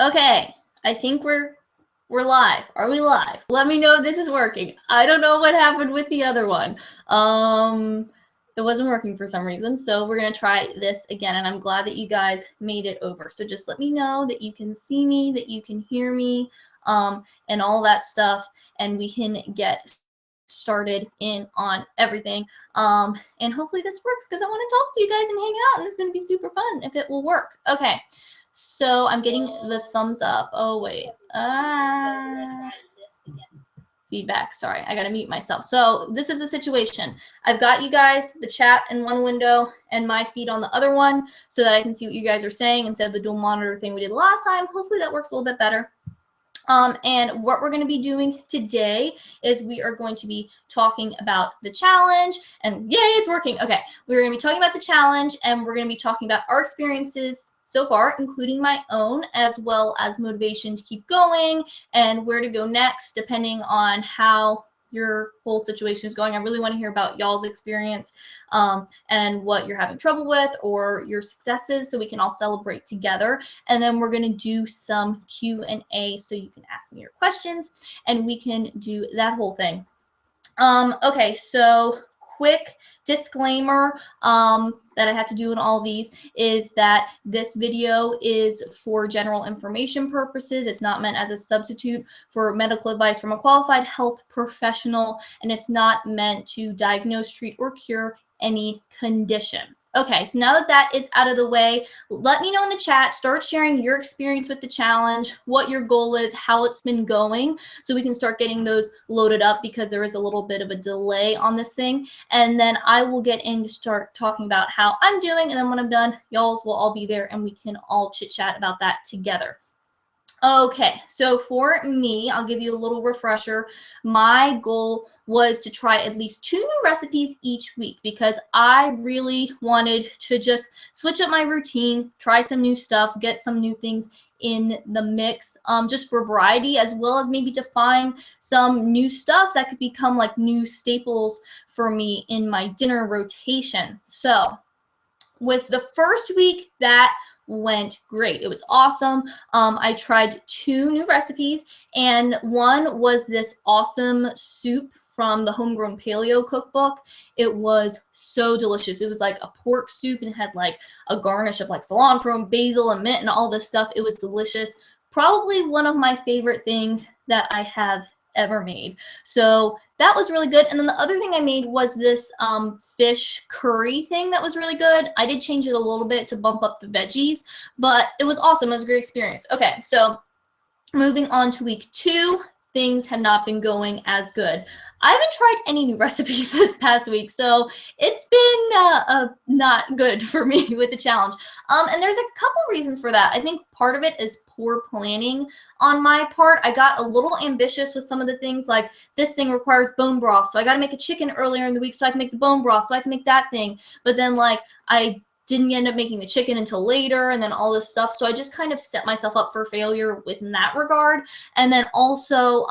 Okay, I think we're live. Are we live? Let me know if this is working. I don't know what happened with the other one. It wasn't working for some reason, so we're gonna try this again, and I'm glad that you guys made it over. So just let me know that you can see me, that you can hear me, and all that stuff, and we can get started in on everything. And hopefully this works because I want to talk to you guys and hang out, and it's gonna be super fun if it will work. Okay. So I'm getting the thumbs up. Oh, wait. Feedback. Sorry, I got to mute myself. So this is the situation. I've got you guys, the chat in one window and my feed on the other one so that I can see what you guys are saying instead of the dual monitor thing we did last time. Hopefully that works a little bit better. And what we're going to be doing today is we are going to be talking about the challenge, and yay, it's working. Okay, we're going to be talking about the challenge, and we're going to be talking about our experiences so far, including my own, as well as motivation to keep going and where to go next, depending on how your whole situation is going. I really want to hear about y'all's experience and what you're having trouble with or your successes so we can all celebrate together. And then we're going to do some Q&A so you can ask me your questions and we can do that whole thing. Okay, so quick disclaimer that I have to do in all these is that this video is for general information purposes. It's not meant as a substitute for medical advice from a qualified health professional, and it's not meant to diagnose, treat, or cure any condition. Okay, so now that that is out of the way, let me know in the chat, start sharing your experience with the challenge, what your goal is, how it's been going, so we can start getting those loaded up because there is a little bit of a delay on this thing. And then I will get in to start talking about how I'm doing, and then when I'm done, y'all will all be there and we can all chit chat about that together. Okay, so for me, I'll give you a little refresher. My goal was to try at least 2 new recipes each week because I really wanted to just switch up my routine, try some new stuff, get some new things in the mix, just for variety, as well as maybe to find some new stuff that could become like new staples for me in my dinner rotation. So with the first week, that went great. It was awesome. I tried 2 new recipes, and one was this awesome soup from the Homegrown Paleo cookbook. It was so delicious. It was like a pork soup and it had like a garnish of like cilantro and basil and mint and all this stuff. It was delicious. Probably one of my favorite things that I have ever made. So that was really good. And then the other thing I made was this fish curry thing that was really good. I did change it a little bit to bump up the veggies, but it was awesome. It was a great experience. Okay, so moving on to week 2, things have not been going as good. I haven't tried any new recipes this past week, so it's been not good for me with the challenge. And there's a couple reasons for that. I think part of it is poor planning on my part. I got a little ambitious with some of the things, like this thing requires bone broth, so I got to make a chicken earlier in the week so I can make the bone broth, so I can make that thing. But then like I didn't end up making the chicken until later and then all this stuff. So I just kind of set myself up for failure within that regard. And then also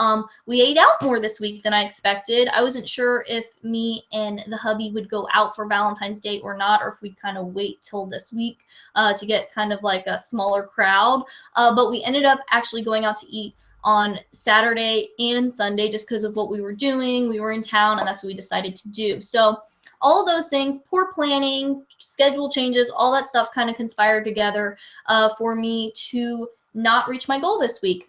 we ate out more this week than I expected. I wasn't sure if me and the hubby would go out for Valentine's Day or not, or if we'd kind of wait till this week to get kind of like a smaller crowd. But we ended up actually going out to eat on Saturday and Sunday just because of what we were doing. We were in town and that's what we decided to do. So all of those things, poor planning, schedule changes, all that stuff kind of conspired together for me to not reach my goal this week.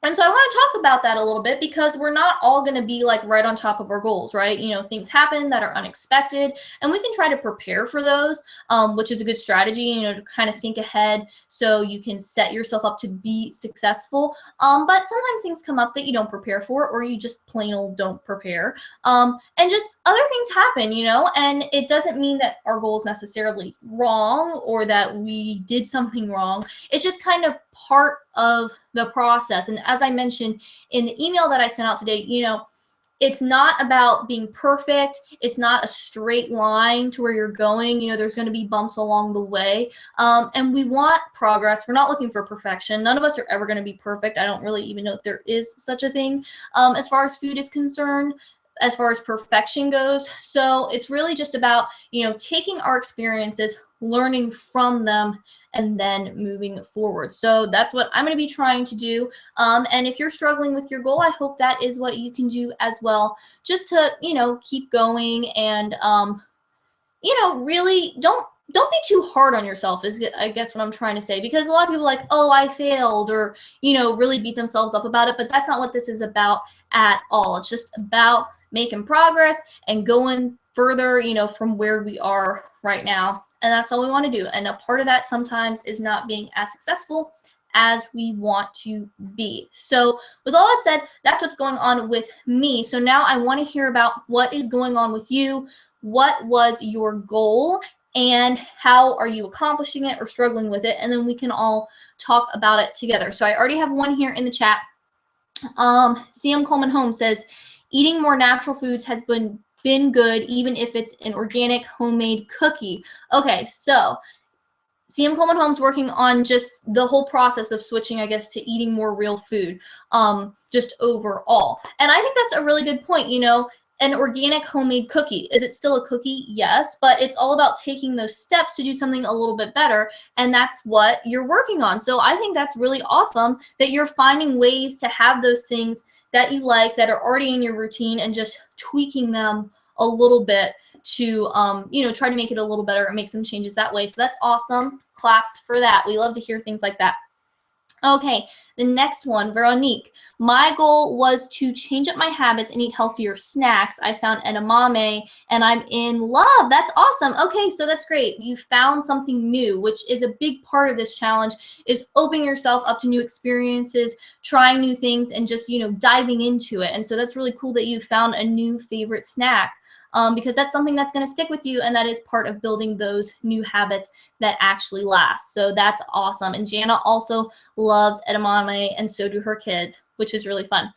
And so I want to talk about that a little bit because we're not all going to be like right on top of our goals, right? You know, things happen that are unexpected and we can try to prepare for those, which is a good strategy, you know, to kind of think ahead so you can set yourself up to be successful. But sometimes things come up that you don't prepare for or you just plain old don't prepare. And just other things happen, you know, and it doesn't mean that our goal is necessarily wrong or that we did something wrong. It's just kind of part of the process. And as I mentioned in the email that I sent out today, you know, it's not about being perfect. It's not a straight line to where you're going. You know, there's going to be bumps along the way. And we want progress. We're not looking for perfection. None of us are ever going to be perfect. I don't really even know if there is such a thing. As far as food is concerned, as far as perfection goes. So it's really just about, taking our experiences, learning from them, and then moving forward. So that's what I'm going to be trying to do. And if you're struggling with your goal, I hope that is what you can do as well, just to, keep going and, really don't be too hard on yourself is I guess what I'm trying to say, because a lot of people are like, oh, I failed, or, really beat themselves up about it. But that's not what this is about at all. It's just about making progress and going further, from where we are right now. And that's all we want to do. And a part of that sometimes is not being as successful as we want to be. So with all that said, that's what's going on with me. So now I want to hear about what is going on with you. What was your goal and how are you accomplishing it or struggling with it? And then we can all talk about it together. So I already have one here in the chat. CM Coleman Holmes says, eating more natural foods has been good, even if it's an organic homemade cookie. Okay, so CM Coleman Holmes working on just the whole process of switching, I guess, to eating more real food, just overall. And I think that's a really good point. An organic homemade cookie. Is it still a cookie? Yes, but it's all about taking those steps to do something a little bit better, and that's what you're working on. So I think that's really awesome that you're finding ways to have those things that you like that are already in your routine and just tweaking them a little bit to, try to make it a little better and make some changes that way. So that's awesome. Claps for that. We love to hear things like that. Okay, the next one, Veronique. My goal was to change up my habits and eat healthier snacks. I found edamame and I'm in love. That's awesome. Okay, so that's great. You found something new, which is a big part of this challenge, is opening yourself up to new experiences, trying new things, and just, diving into it. And so that's really cool that you found a new favorite snack. Because that's something that's going to stick with you, and that is part of building those new habits that actually last. So that's awesome. And Jana also loves edamame, and so do her kids, which is really fun.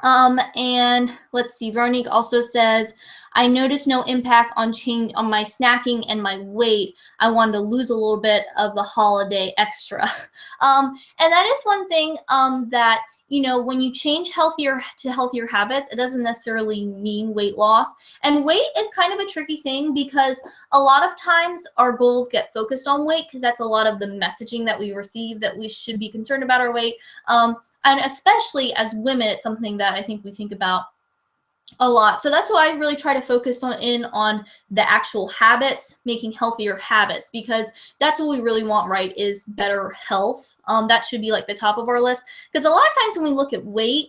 And let's see, Veronique also says, I noticed no impact on my snacking and my weight. I wanted to lose a little bit of the holiday extra. And that is one thing that, when you change healthier habits, it doesn't necessarily mean weight loss. And weight is kind of a tricky thing because a lot of times our goals get focused on weight because that's a lot of the messaging that we receive, that we should be concerned about our weight. And especially as women, it's something that I think we think about a lot. So that's why I really try to focus on the actual habits, making healthier habits, because that's what we really want, right, is better health. That should be like the top of our list, because a lot of times when we look at weight,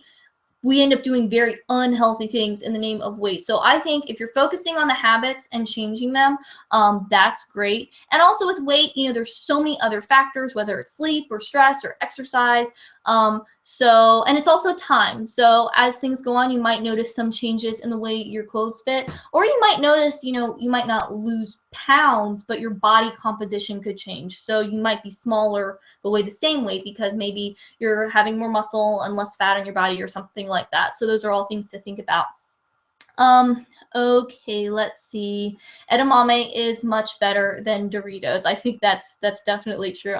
we end up doing very unhealthy things in the name of weight. So I think if you're focusing on the habits and changing them, that's great. And also with weight, there's so many other factors, whether it's sleep or stress or exercise. And it's also time. So as things go on, you might notice some changes in the way your clothes fit, or you might notice, you might not lose pounds, but your body composition could change. So you might be smaller but weigh the same weight because maybe you're having more muscle and less fat on your body or something like that. So those are all things to think about. Okay, let's see. Edamame is much better than Doritos. I think that's definitely true.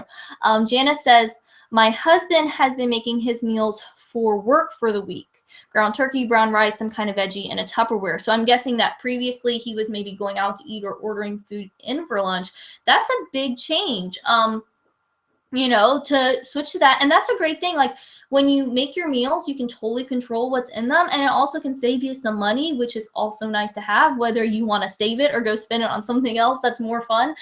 Jana says, my husband has been making his meals for work for the week. Ground turkey, brown rice, some kind of veggie, and a Tupperware. So I'm guessing that previously he was maybe going out to eat or ordering food in for lunch. That's a big change. To switch to that. And that's a great thing. Like when you make your meals, you can totally control what's in them. And it also can save you some money, which is also nice to have, whether you want to save it or go spend it on something else that's more fun.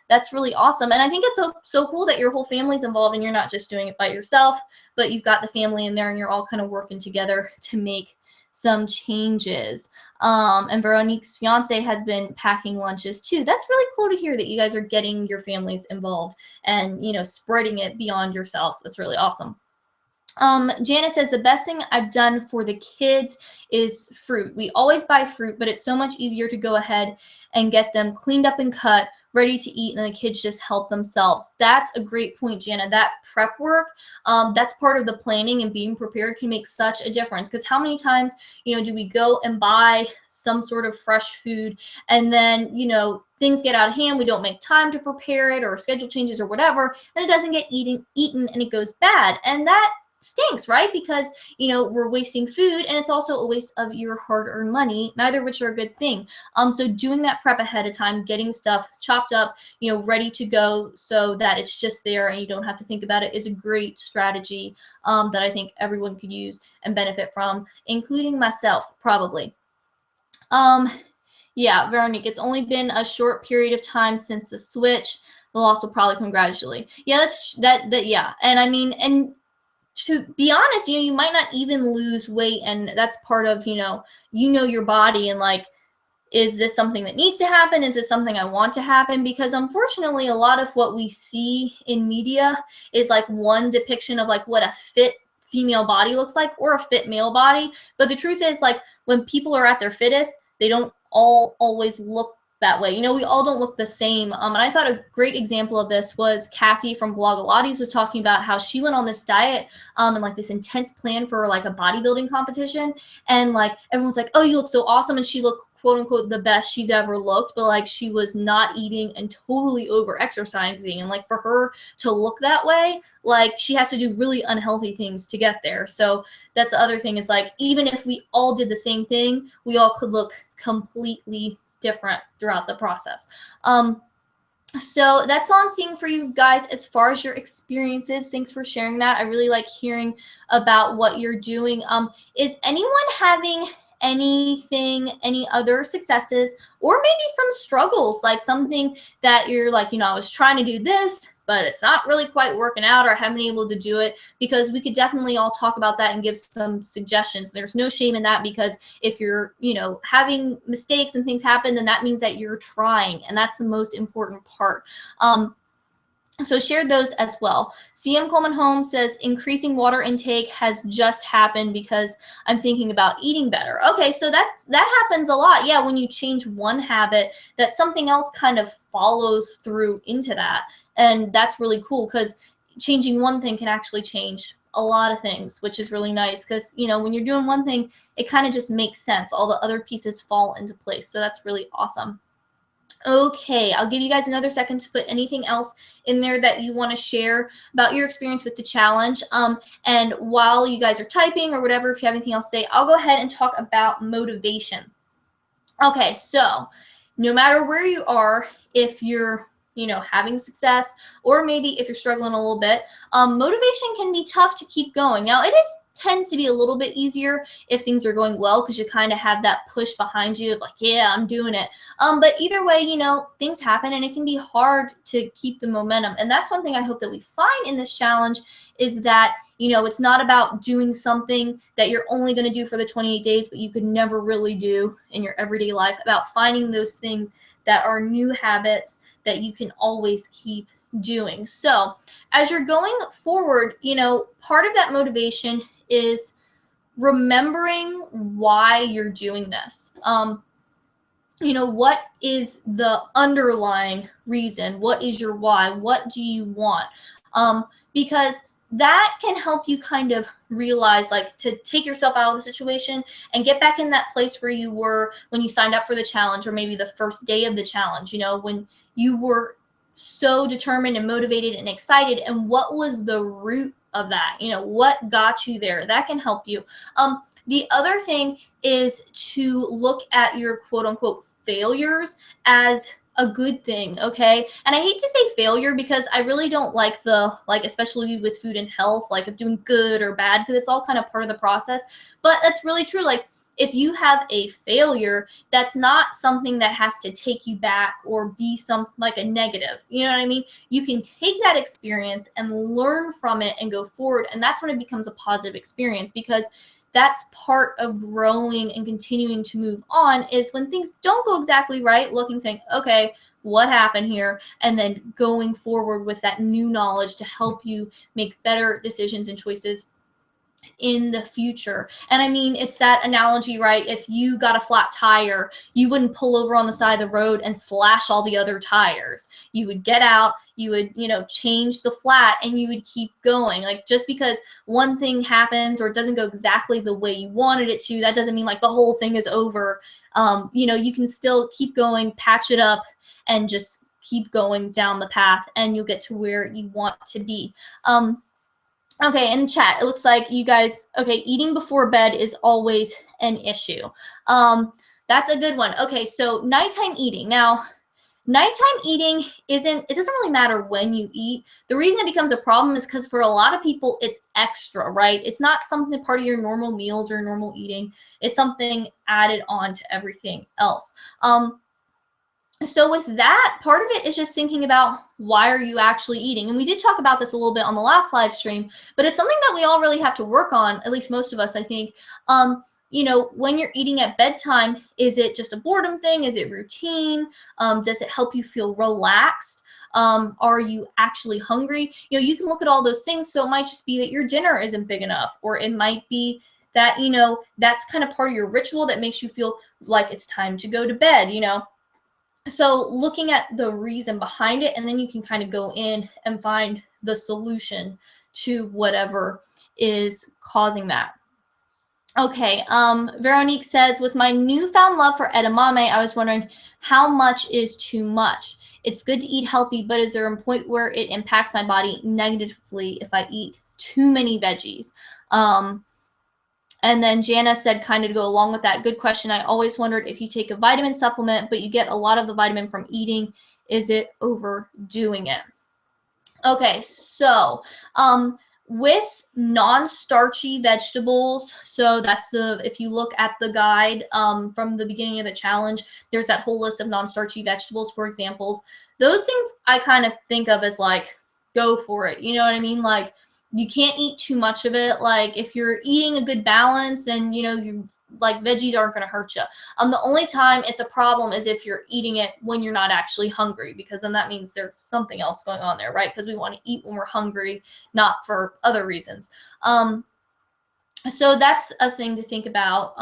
That's really awesome. And I think it's so cool that your whole family's involved and you're not just doing it by yourself, but you've got the family in there and you're all kind of working together to make some changes. And Veronique's fiance has been packing lunches too. That's really cool to hear that you guys are getting your families involved and, spreading it beyond yourself. That's really awesome. Jana says, the best thing I've done for the kids is fruit. We always buy fruit, but it's so much easier to go ahead and get them cleaned up and cut, ready to eat, and the kids just help themselves. That's a great point, Jana. That prep work, that's part of the planning, and being prepared can make such a difference. Because how many times, do we go and buy some sort of fresh food and then, things get out of hand, we don't make time to prepare it, or schedule changes or whatever, and it doesn't get eaten and it goes bad. And that stinks, right? Because, you know, we're wasting food, and it's also a waste of your hard-earned money, neither of which are a good thing. So doing that prep ahead of time, getting stuff chopped up, you know, ready to go so that it's just there and you don't have to think about it, is a great strategy that I think everyone could use and benefit from, including myself, probably. Yeah, Veronique, it's only been a short period of time since the switch. They'll also probably congratulate. Yeah, yeah. And I mean, and to be honest, you know, you might not even lose weight, and that's part of, you know your body, and like, is this something that needs to happen? Is this something I want to happen? Because unfortunately, a lot of what we see in media is like one depiction of like what a fit female body looks like, or a fit male body. But the truth is, like, when people are at their fittest, they don't all always look that way. You know, we all don't look the same. And I thought a great example of this was Cassie from Blogilates was talking about how she went on this diet and like this intense plan for like a bodybuilding competition. And like everyone's like, oh, you look so awesome. And she looked, quote unquote, the best she's ever looked. But like, she was not eating and totally over exercising. And like, for her to look that way, like, she has to do really unhealthy things to get there. So that's the other thing, is like, even if we all did the same thing, we all could look completely different throughout the process. So that's all I'm seeing for you guys as far as your experiences. Thanks for sharing that. I really like hearing about what you're doing. Is anyone having any other successes, or maybe some struggles, like something that you're like, I was trying to do this, but it's not really quite working out, or I haven't been able to do it? Because we could definitely all talk about that and give some suggestions. There's no shame in that, because if you're, having mistakes and things happen, then that means that you're trying, and that's the most important part. So share those as well. CM Coleman Holmes says, increasing water intake has just happened because I'm thinking about eating better. Okay, so that happens a lot. Yeah, when you change one habit, that something else kind of follows through into that. And that's really cool, because changing one thing can actually change a lot of things, which is really nice, because, when you're doing one thing, it kind of just makes sense. All the other pieces fall into place. So that's really awesome. Okay, I'll give you guys another second to put anything else in there that you want to share about your experience with the challenge. And while you guys are typing or whatever, if you have anything else to say, I'll go ahead and talk about motivation. Okay, so no matter where you are, if you're having success, or maybe if you're struggling a little bit, motivation can be tough to keep going. Now, it tends to be a little bit easier if things are going well, because you kind of have that push behind you of like, yeah, I'm doing it. But either way, things happen, and it can be hard to keep the momentum. And that's one thing I hope that we find in this challenge, is that it's not about doing something that you're only going to do for the 28 days, but you could never really do in your everyday life. About finding those things that are new habits that you can always keep doing. So as you're going forward, part of that motivation is remembering why you're doing this. What is the underlying reason? What is your why? What do you want? Because that can help you kind of realize, like, to take yourself out of the situation and get back in that place where you were when you signed up for the challenge, or maybe the first day of the challenge, when you were so determined and motivated and excited, and what was the root of that? What got you there? That can help you. The other thing is to look at your quote unquote failures as a good thing, okay? And I hate to say failure, because I really don't like especially with food and health, like of doing good or bad, because it's all kind of part of the process. But that's really true. Like, if you have a failure, that's not something that has to take you back or be like a negative. You know what I mean? You can take that experience and learn from it and go forward. And that's when it becomes a positive experience, because that's part of growing and continuing to move on, is when things don't go exactly right, looking, saying, okay, what happened here? And then going forward with that new knowledge to help you make better decisions and choices in the future. And I mean, it's that analogy, right? If you got a flat tire, you wouldn't pull over on the side of the road and slash all the other tires. You would get out, you would, change the flat, and you would keep going. Like, just because one thing happens or it doesn't go exactly the way you wanted it to, that doesn't mean like the whole thing is over. You can still keep going, patch it up, and just keep going down the path, and you'll get to where you want to be. Okay, in chat, it looks like you guys, okay, eating before bed is always an issue. That's a good one. Okay, so nighttime eating. Now, nighttime eating it doesn't really matter when you eat. The reason it becomes a problem is because for a lot of people, it's extra, right? It's not something part of your normal meals or normal eating. It's something added on to everything else. So with that, part of it is just thinking about why are you actually eating? And we did talk about this a little bit on the last live stream, but it's something that we all really have to work on, at least most of us, I think. You know, when you're eating at bedtime, is it just a boredom thing? Is it routine? Does it help you feel relaxed? Are you actually hungry? You know, you can look at all those things. So it might just be that your dinner isn't big enough, or it might be that, you know, that's kind of part of your ritual that makes you feel like it's time to go to bed, you know. So looking at the reason behind it, and then you can kind of go in and find the solution to whatever is causing that. Okay, Veronique says, with my newfound love for edamame, I was wondering how much is too much? It's good to eat healthy, but is there a point where it impacts my body negatively if I eat too many veggies? And then Jana said, kind of to go along with that, good question. I always wondered if you take a vitamin supplement, but you get a lot of the vitamin from eating, is it overdoing it? Okay, so with non-starchy vegetables, so that's if you look at the guide from the beginning of the challenge, there's that whole list of non-starchy vegetables, for examples. Those things I kind of think of as like, go for it. You know what I mean? Like, you can't eat too much of it. Like, if you're eating a good balance and, you know, you like, veggies aren't going to hurt you. The only time it's a problem is if you're eating it when you're not actually hungry, because then that means there's something else going on there, right? Because we want to eat when we're hungry, not for other reasons. So that's a thing to think about,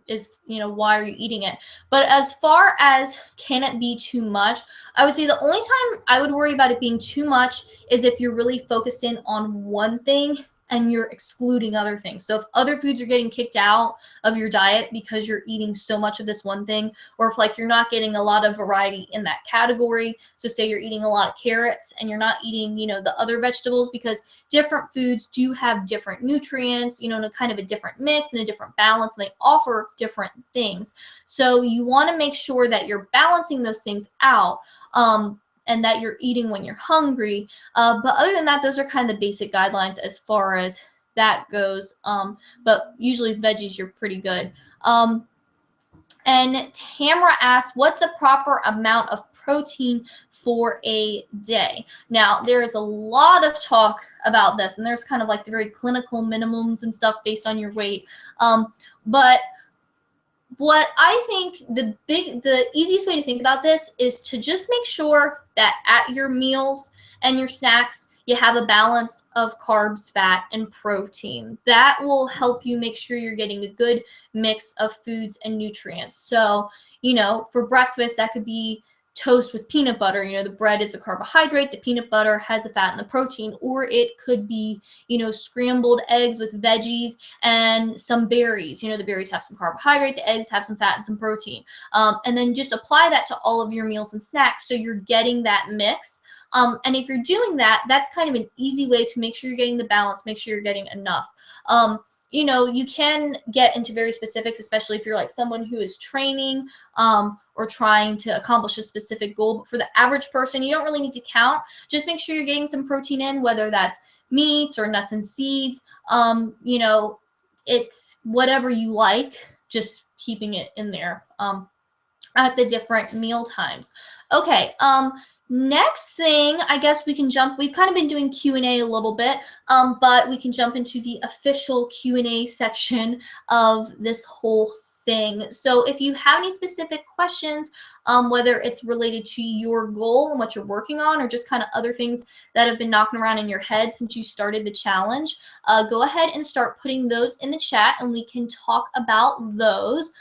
is, you know, why are you eating it? But as far as can it be too much, I would say the only time I would worry about it being too much is if you're really focused in on one thing and you're excluding other things. So if other foods are getting kicked out of your diet because you're eating so much of this one thing, or if like you're not getting a lot of variety in that category. So say you're eating a lot of carrots and you're not eating, you know, the other vegetables, because different foods do have different nutrients, you know, in a kind of a different mix and a different balance, and they offer different things. So you want to make sure that you're balancing those things out. And that you're eating when you're hungry. But other than that, those are kind of the basic guidelines as far as that goes. But usually veggies, you're pretty good. And Tamara asked, what's the proper amount of protein for a day? Now, there is a lot of talk about this, and there's kind of like the very clinical minimums and stuff based on your weight. But what I think the easiest way to think about this is to just make sure that at your meals and your snacks, you have a balance of carbs, fat, and protein. That will help you make sure you're getting a good mix of foods and nutrients. So, you know, for breakfast, that could be toast with peanut butter. You know, the bread is the carbohydrate, the peanut butter has the fat and the protein. Or it could be, you know, scrambled eggs with veggies and some berries. You know, the berries have some carbohydrate, the eggs have some fat and some protein. And then just apply that to all of your meals and snacks so you're getting that mix. And if you're doing that, that's kind of an easy way to make sure you're getting the balance, make sure you're getting enough. You know, you can get into very specifics, especially if you're like someone who is training or trying to accomplish a specific goal. But for the average person, you don't really need to count. Just make sure you're getting some protein in, whether that's meats or nuts and seeds. You know, it's whatever you like, just keeping it in there at the different meal times. Okay. Next thing, I guess we can jump, we've kind of been doing Q&A a little bit, but we can jump into the official Q&A section of this whole thing. So if you have any specific questions, whether it's related to your goal and what you're working on, or just kind of other things that have been knocking around in your head since you started the challenge, go ahead and start putting those in the chat and we can talk about those.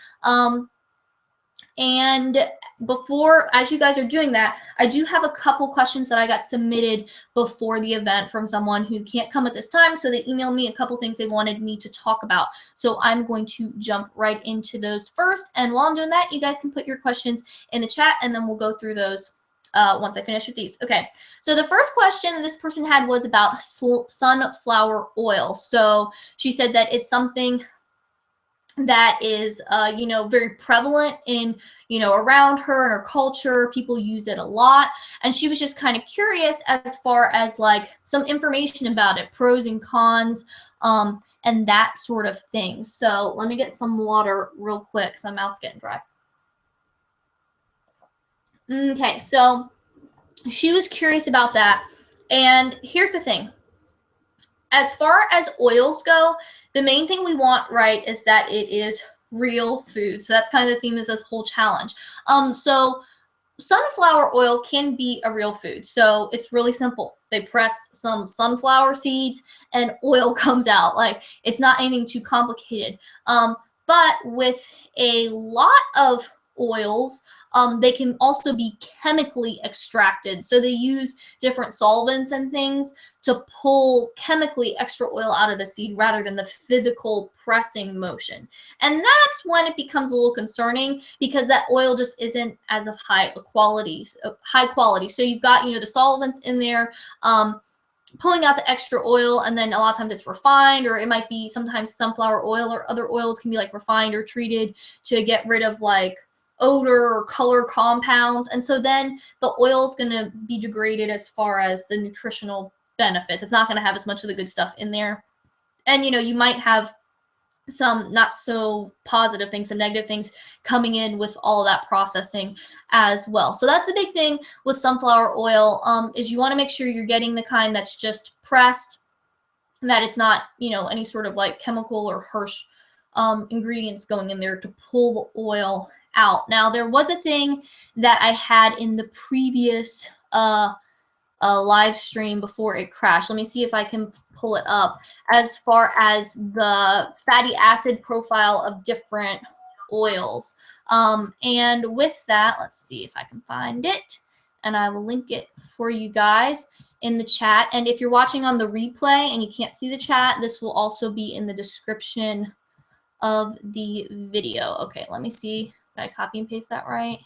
And before, as you guys are doing that, I do have a couple questions that I got submitted before the event from someone who can't come at this time. So they emailed me a couple things they wanted me to talk about. So I'm going to jump right into those first. And while I'm doing that, you guys can put your questions in the chat and then we'll go through those once I finish with these. Okay, so the first question this person had was about sunflower oil. So she said that it's something that is, you know, very prevalent in, you know, around her and her culture. People use it a lot. And she was just kind of curious as far as like some information about it, pros and cons, and that sort of thing. So let me get some water real quick because my mouth's getting dry. Okay, so she was curious about that. And here's the thing. As far as oils go, the main thing we want, right, is that it is real food. So that's kind of the theme of this whole challenge. So sunflower oil can be a real food. So it's really simple. They press some sunflower seeds and oil comes out. Like, it's not anything too complicated. But with a lot of oils, they can also be chemically extracted. So they use different solvents and things to pull chemically extra oil out of the seed rather than the physical pressing motion. And that's when it becomes a little concerning because that oil just isn't as of high quality. So you've got, you know, the solvents in there, pulling out the extra oil, and then a lot of times it's refined, or it might be sometimes sunflower oil or other oils can be like refined or treated to get rid of like odor or color compounds. And so then the oil is going to be degraded as far as the nutritional benefits. It's not going to have as much of the good stuff in there. And, you know, you might have some not so positive things, some negative things coming in with all of that processing as well. So that's the big thing with sunflower oil, is you want to make sure you're getting the kind that's just pressed, that it's not, you know, any sort of like chemical or harsh ingredients going in there to pull the oil out. Now, there was a thing that I had in the previous live stream before it crashed. Let me see if I can pull it up as far as the fatty acid profile of different oils. And with that, let's see if I can find it, and I will link it for you guys in the chat. And if you're watching on the replay and you can't see the chat, this will also be in the description of the video. Okay, let me see. Did I copy and paste that right?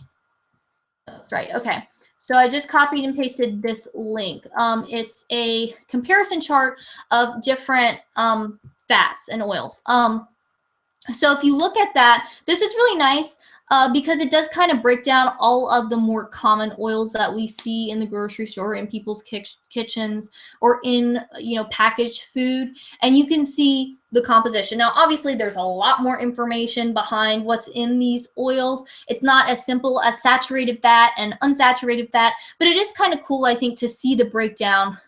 Right. Okay. So I just copied and pasted this link. It's a comparison chart of different fats and oils. So if you look at that, this is really nice because it does kind of break down all of the more common oils that we see in the grocery store, in people's kitchens, or in, you know, packaged food. And you can see the composition. Now, obviously, there's a lot more information behind what's in these oils. It's not as simple as saturated fat and unsaturated fat, but it is kind of cool, I think, to see the breakdown.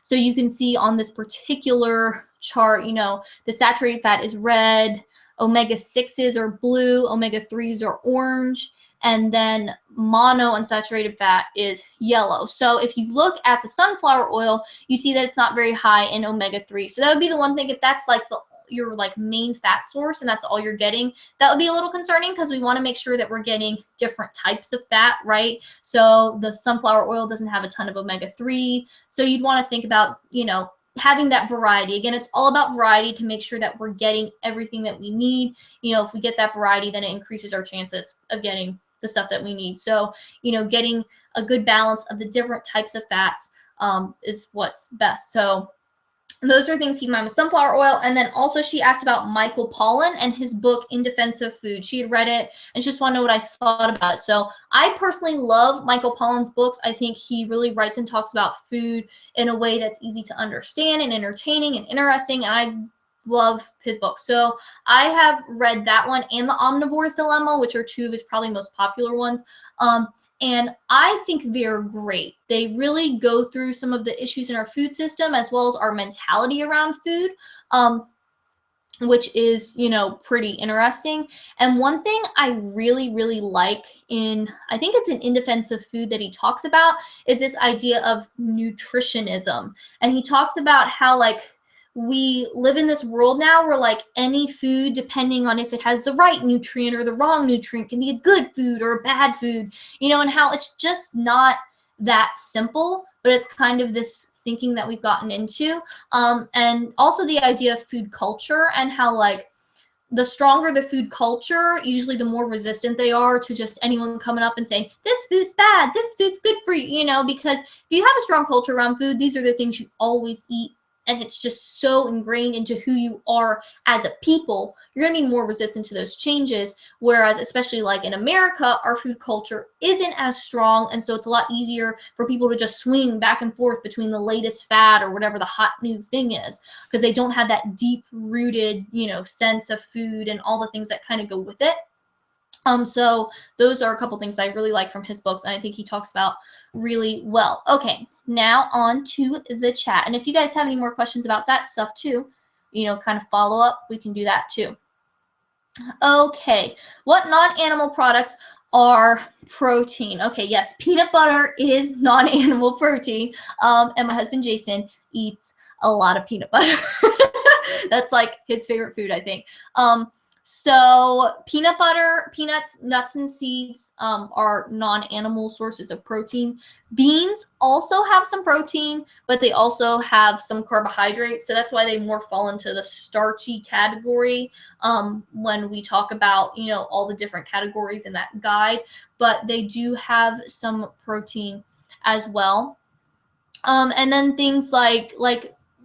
So you can see on this particular chart, you know, the saturated fat is red, omega-6s are blue, omega-3s are orange, and then monounsaturated fat is yellow. So if you look at the sunflower oil, you see that it's not very high in omega-3. So that would be the one thing, if that's like your like main fat source and that's all you're getting, that would be a little concerning because we want to make sure that we're getting different types of fat, right? So the sunflower oil doesn't have a ton of omega-3. So you'd want to think about, you know, having that variety. Again, it's all about variety to make sure that we're getting everything that we need. You know, if we get that variety, then it increases our chances of getting the stuff that we need. So, you know, getting a good balance of the different types of fats is what's best. So those are things to keep in mind with sunflower oil. And then also she asked about Michael Pollan and his book, In Defense of Food. She had read it and she just wanted to know what I thought about it. So I personally love Michael Pollan's books. I think he really writes and talks about food in a way that's easy to understand and entertaining and interesting. And I love his books. So I have read that one and The Omnivore's Dilemma, which are two of his probably most popular ones. And I think they're great. They really go through some of the issues in our food system as well as our mentality around food, which is, you know, pretty interesting. And one thing I really, really like I think it's In Defense of Food that he talks about, is this idea of nutritionism. And he talks about how, like, we live in this world now where, like, any food, depending on if it has the right nutrient or the wrong nutrient, can be a good food or a bad food, you know, and how it's just not that simple, but it's kind of this thinking that we've gotten into. And also the idea of food culture and how, like, the stronger the food culture, usually the more resistant they are to just anyone coming up and saying, this food's bad, this food's good for you, you know, because if you have a strong culture around food, these are the things you always eat. And it's just so ingrained into who you are as a people, you're going to be more resistant to those changes. Whereas, especially like in America, our food culture isn't as strong. And so it's a lot easier for people to just swing back and forth between the latest fad or whatever the hot new thing is, because they don't have that deep rooted, you know, sense of food and all the things that kind of go with it. So those are a couple things I really like from his books, and I think he talks about really well. Okay, now on to the chat. And if you guys have any more questions about that stuff too, you know, kind of follow up, we can do that too. Okay, what non-animal products are protein? Okay, yes, peanut butter is non-animal protein. And my husband Jason eats a lot of peanut butter. That's like his favorite food, I think. So peanut butter, peanuts, nuts, and seeds are non-animal sources of protein. Beans also have some protein, but they also have some carbohydrates. So that's why they more fall into the starchy category when we talk about, you know, all the different categories in that guide. But they do have some protein as well. And then things like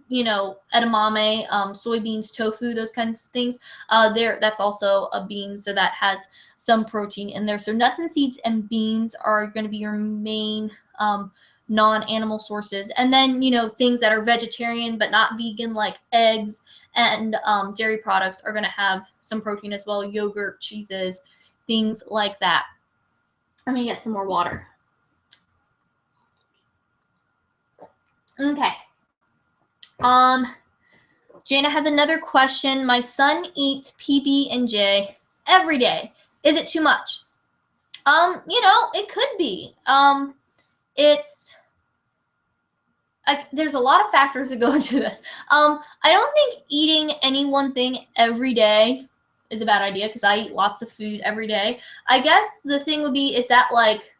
you know, edamame, soybeans, tofu, those kinds of things. That's also a bean, so that has some protein in there. So nuts and seeds and beans are going to be your main non-animal sources. And then, you know, things that are vegetarian but not vegan, like eggs and dairy products, are going to have some protein as well. Yogurt, cheeses, things like that. Let me get some more water. Okay. Jana has another question. My son eats PB&J every day. Is it too much? You know, it could be. It's like there's a lot of factors that go into this. I don't think eating any one thing every day is a bad idea, because I eat lots of food every day. I guess the thing would be, is that like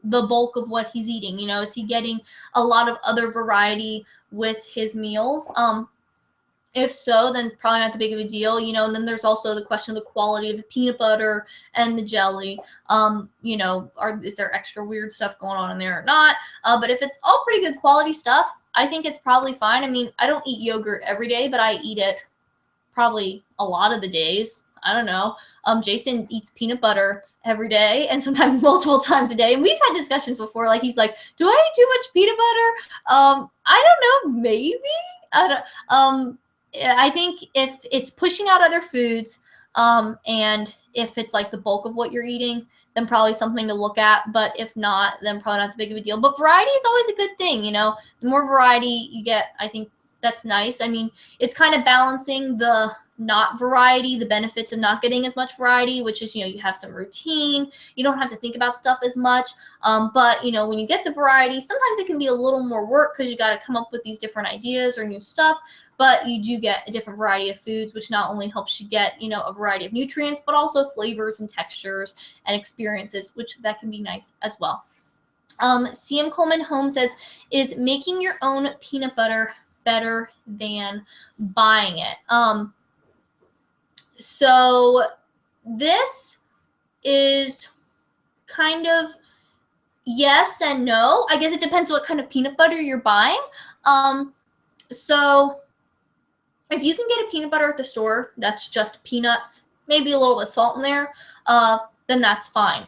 the bulk of what he's eating? You know, is he getting a lot of other variety with his meals? If so, then probably not that big of a deal, you know. And then there's also the question of the quality of the peanut butter and the jelly. You know, is there extra weird stuff going on in there or not? But if it's all pretty good quality stuff, I think it's probably fine. I mean, I don't eat yogurt every day, but I eat it probably a lot of the days. I don't know. Jason eats peanut butter every day, and sometimes multiple times a day. And we've had discussions before. Like, he's like, "Do I eat too much peanut butter?" I don't know. Maybe. I think if it's pushing out other foods, and if it's like the bulk of what you're eating, then probably something to look at. But if not, then probably not the big of a deal. But variety is always a good thing, you know. The more variety you get, I think that's nice. I mean, it's kind of balancing the not variety, the benefits of not getting as much variety, which is, you know, you have some routine, you don't have to think about stuff as much. But, you know, when you get the variety, sometimes it can be a little more work, because you got to come up with these different ideas or new stuff. But you do get a different variety of foods, which not only helps you get, you know, a variety of nutrients, but also flavors and textures and experiences, which that can be nice as well. CM Coleman Home says, is making your own peanut butter better than buying it? So this is kind of yes and no. I guess it depends what kind of peanut butter you're buying. So if you can get a peanut butter at the store that's just peanuts, maybe a little bit of salt in there, then that's fine.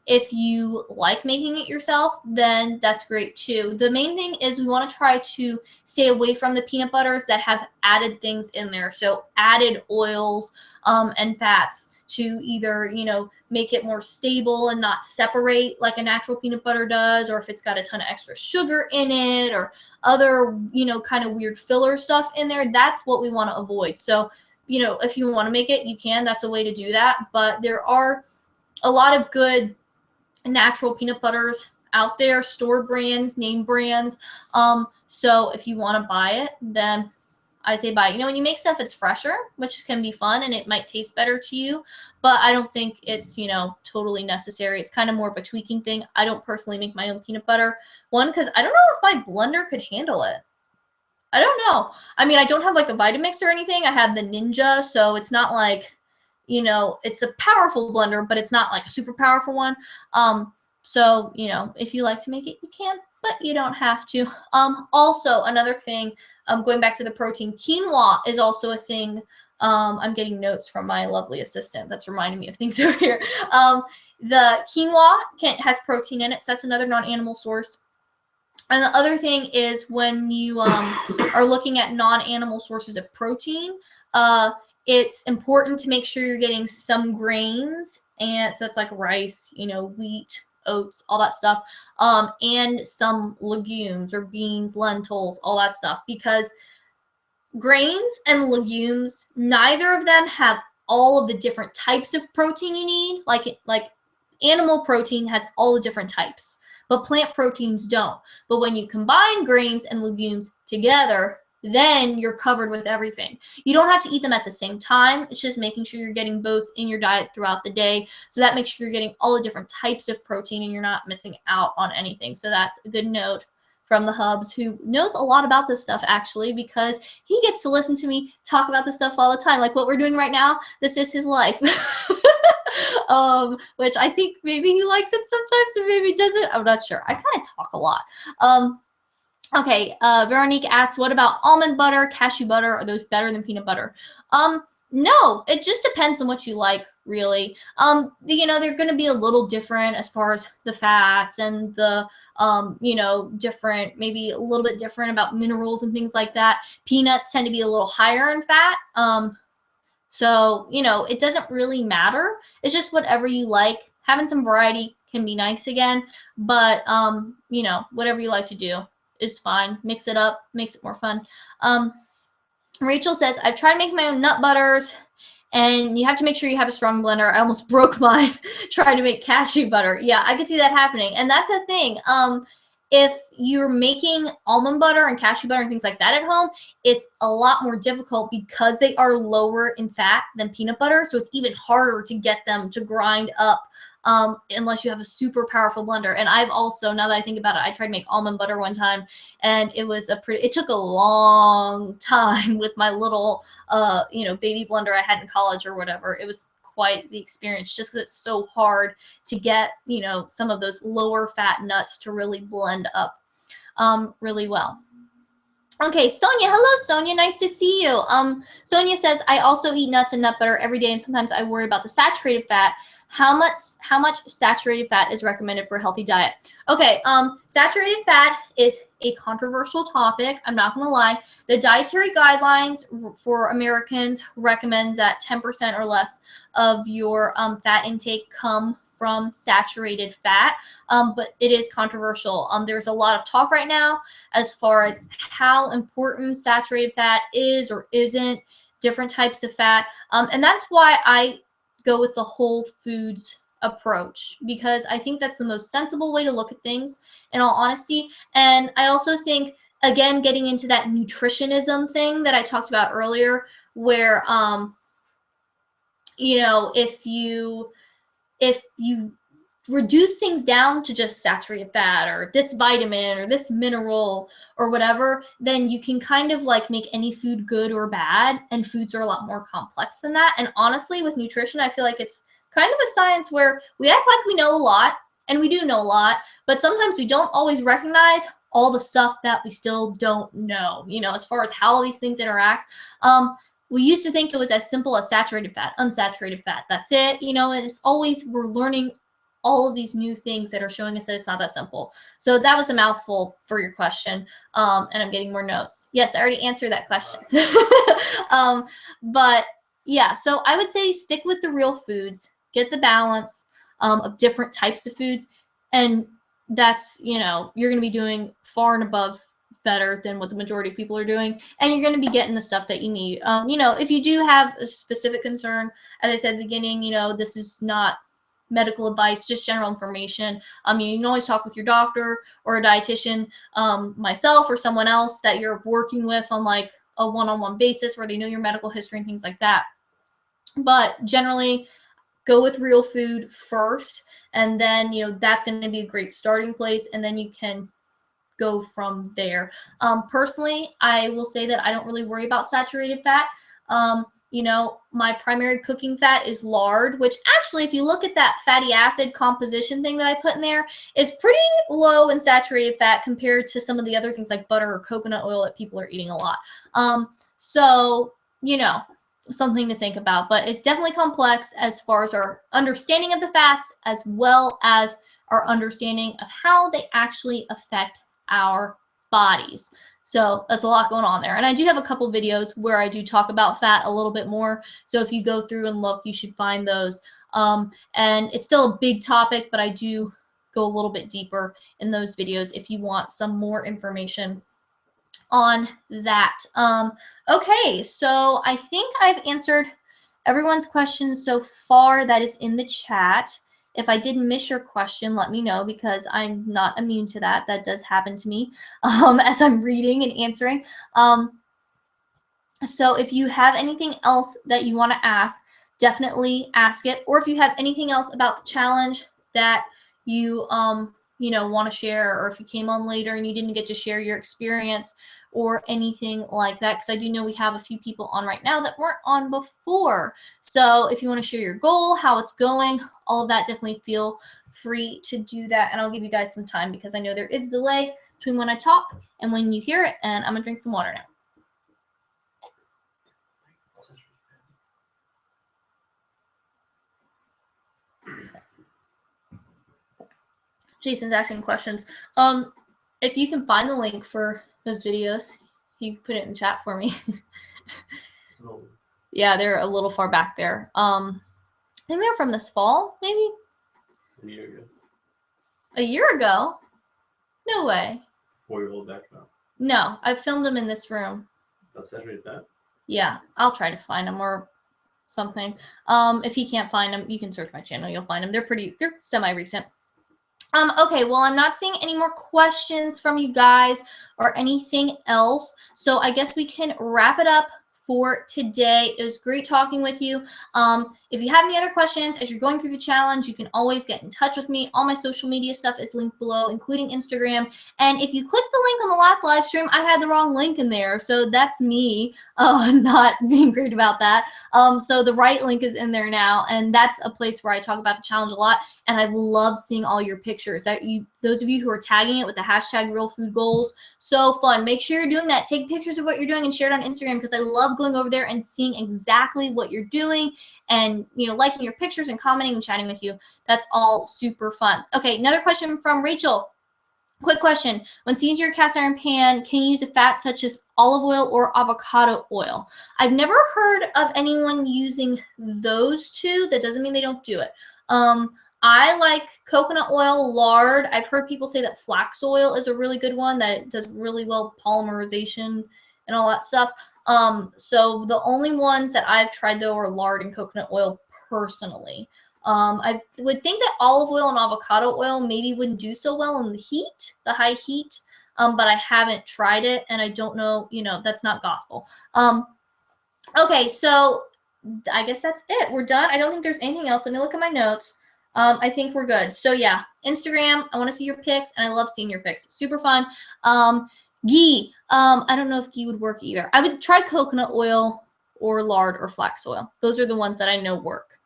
If you like making it yourself, then that's great too. The main thing is we want to try to stay away from the peanut butters that have added things in there. So added oils and fats to either, you know, make it more stable and not separate like a natural peanut butter does, or if it's got a ton of extra sugar in it or other, you know, kind of weird filler stuff in there, that's what we want to avoid. So, you know, if you want to make it, you can. That's a way to do that. But there are a lot of good natural peanut butters out there, store brands, name brands. So if you want to buy it, then I say buy it. You know, when you make stuff, it's fresher, which can be fun, and it might taste better to you, but I don't think it's, you know, totally necessary. It's kind of more of a tweaking thing. I don't personally make my own peanut butter. One, because I don't know if my blender could handle it. I don't know. I mean, I don't have like a Vitamix or anything. I have the Ninja, so it's not like, you know, it's a powerful blender, but it's not like a super powerful one. So, you know, if you like to make it, you can, but you don't have to. Also, another thing, going back to the protein, quinoa is also a thing. I'm getting notes from my lovely assistant that's reminding me of things over here. The quinoa has protein in it, so that's another non-animal source. And the other thing is when you are looking at non-animal sources of protein, it's important to make sure you're getting some grains, and so it's like rice, you know, wheat, oats, all that stuff, and some legumes or beans, lentils, all that stuff, because grains and legumes, neither of them have all of the different types of protein you need. Like animal protein has all the different types, but plant proteins don't. But when you combine grains and legumes together, then you're covered with everything. You don't have to eat them at the same time. It's just making sure you're getting both in your diet throughout the day. So that makes sure you're getting all the different types of protein and you're not missing out on anything. So that's a good note from the Hubs, who knows a lot about this stuff, actually, because he gets to listen to me talk about this stuff all the time. Like what we're doing right now, this is his life. Which I think maybe he likes it sometimes and maybe doesn't. I'm not sure. I kind of talk a lot. Okay, Veronique asked, what about almond butter, cashew butter? Are those better than peanut butter? No, it just depends on what you like, really. You know, they're going to be a little different as far as the fats and the, you know, different, maybe a little bit different about minerals and things like that. Peanuts tend to be a little higher in fat. So, you know, it doesn't really matter. It's just whatever you like. Having some variety can be nice again, but, you know, whatever you like to do is fine. Mix it up, makes it more fun. Rachel says, I've tried making my own nut butters, and you have to make sure you have a strong blender. I almost broke mine trying to make cashew butter. Yeah, I can see that happening. And that's a thing. If you're making almond butter and cashew butter and things like that at home, it's a lot more difficult because they are lower in fat than peanut butter. So it's even harder to get them to grind up unless you have a super powerful blender. And I've also, now that I think about it, I tried to make almond butter one time, and it was it took a long time with my little, you know, baby blender I had in college or whatever. It was quite the experience just because it's so hard to get, you know, some of those lower fat nuts to really blend up really well. Okay, Sonia. Hello, Sonia. Nice to see you. Sonia says, I also eat nuts and nut butter every day, and sometimes I worry about the saturated fat. How much saturated fat is recommended for a healthy diet? Okay, saturated fat is a controversial topic. I'm not going to lie. The dietary guidelines for Americans recommend that 10% or less of your fat intake come from saturated fat, but it is controversial. There's a lot of talk right now as far as how important saturated fat is or isn't, different types of fat, and that's why I go with the whole foods approach, because I think that's the most sensible way to look at things, in all honesty. And I also think, again, getting into that nutritionism thing that I talked about earlier, where you know, if you reduce things down to just saturated fat or this vitamin or this mineral or whatever, then you can kind of like make any food good or bad, and foods are a lot more complex than that. And honestly, with nutrition, I feel like it's kind of a science where we act like we know a lot, and we do know a lot, but sometimes we don't always recognize all the stuff that we still don't know, you know, as far as how all these things interact. We used to think it was as simple as saturated fat, unsaturated fat. That's it, you know, and it's always, we're learning all of these new things that are showing us that it's not that simple. So that was a mouthful for your question, and I'm getting more notes. Yes, I already answered that question. But yeah, so I would say stick with the real foods, get the balance of different types of foods, and that's, you know, you're going to be doing far and above better than what the majority of people are doing, and you're going to be getting the stuff that you need. You know, if you do have a specific concern, as I said at the beginning, you know, this is not medical advice, just general information. You can always talk with your doctor or a dietitian, myself or someone else that you're working with on like a one-on-one basis where they know your medical history and things like that. But generally, go with real food first, and then, you know, that's going to be a great starting place, and then you can go from there. Personally, I will say that I don't really worry about saturated fat. You know, my primary cooking fat is lard, which actually, if you look at that fatty acid composition thing that I put in there, is pretty low in saturated fat compared to some of the other things like butter or coconut oil that people are eating a lot. So, you know, something to think about, but it's definitely complex as far as our understanding of the fats, as well as our understanding of how they actually affect our bodies. So that's a lot going on there. And I do have a couple videos where I do talk about fat a little bit more. So if you go through and look, you should find those. And it's still a big topic, but I do go a little bit deeper in those videos if you want some more information on that. Okay, so I think I've answered everyone's questions so far that is in the chat. If I did miss your question, let me know, because I'm not immune to that. That does happen to me as I'm reading and answering. So if you have anything else that you want to ask, definitely ask it. Or if you have anything else about the challenge that you you know, want to share, or if you came on later and you didn't get to share your experience or anything like that, because I do know we have a few people on right now that weren't on before. So if you want to share your goal, how it's going, all of that, definitely feel free to do that. And I'll give you guys some time because I know there is a delay between when I talk and when you hear it. And I'm going to drink some water now. Jason's asking questions. If you can find the link for those videos, you can put it in chat for me. Yeah, they're a little far back there. I think they're from this fall, maybe. A year ago. A year ago? No way. 4-year-old back now. No, I filmed them in this room. That's saturated fat? Yeah, I'll try to find them or something. If you can't find them, you can search my channel. You'll find them. They're semi-recent. Okay, well, I'm not seeing any more questions from you guys or anything else. So I guess we can wrap it up for today. It was great talking with you. If you have any other questions as you're going through the challenge, you can always get in touch with me. All my social media stuff is linked below, including Instagram. And if you click the link on the last live stream, I had the wrong link in there. So that's me not being great about that. So the right link is in there now. And that's a place where I talk about the challenge a lot. And I love seeing all your pictures. Those of you who are tagging it with the hashtag #RealFoodGoals, so fun. Make sure you're doing that. Take pictures of what you're doing and share it on Instagram, because I love going over there and seeing exactly what you're doing and, you know, liking your pictures and commenting and chatting with you. That's all super fun. Okay, another question from Rachel. Quick question. When seasoning your cast iron pan, can you use a fat such as olive oil or avocado oil? I've never heard of anyone using those two. That doesn't mean they don't do it. I like coconut oil, lard. I've heard people say that flax oil is a really good one, that it does really well polymerization and all that stuff. So the only ones that I've tried, though, are lard and coconut oil personally. I would think that olive oil and avocado oil maybe wouldn't do so well in the heat, the high heat, but I haven't tried it, and I don't know, you know, that's not gospel. Okay, so I guess that's it. We're done. I don't think there's anything else. Let me look at my notes. I think we're good. So yeah, Instagram, I want to see your pics, and I love seeing your pics. Super fun. Ghee, I don't know if ghee would work either. I would try coconut oil or lard or flax oil. Those are the ones that I know work.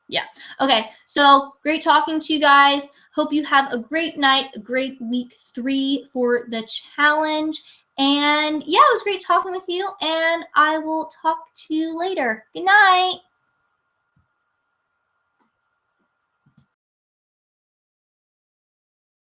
Yeah. Okay, so great talking to you guys. Hope you have a great night, a great week 3 for the challenge. And yeah, it was great talking with you, and I will talk to you later. Good night.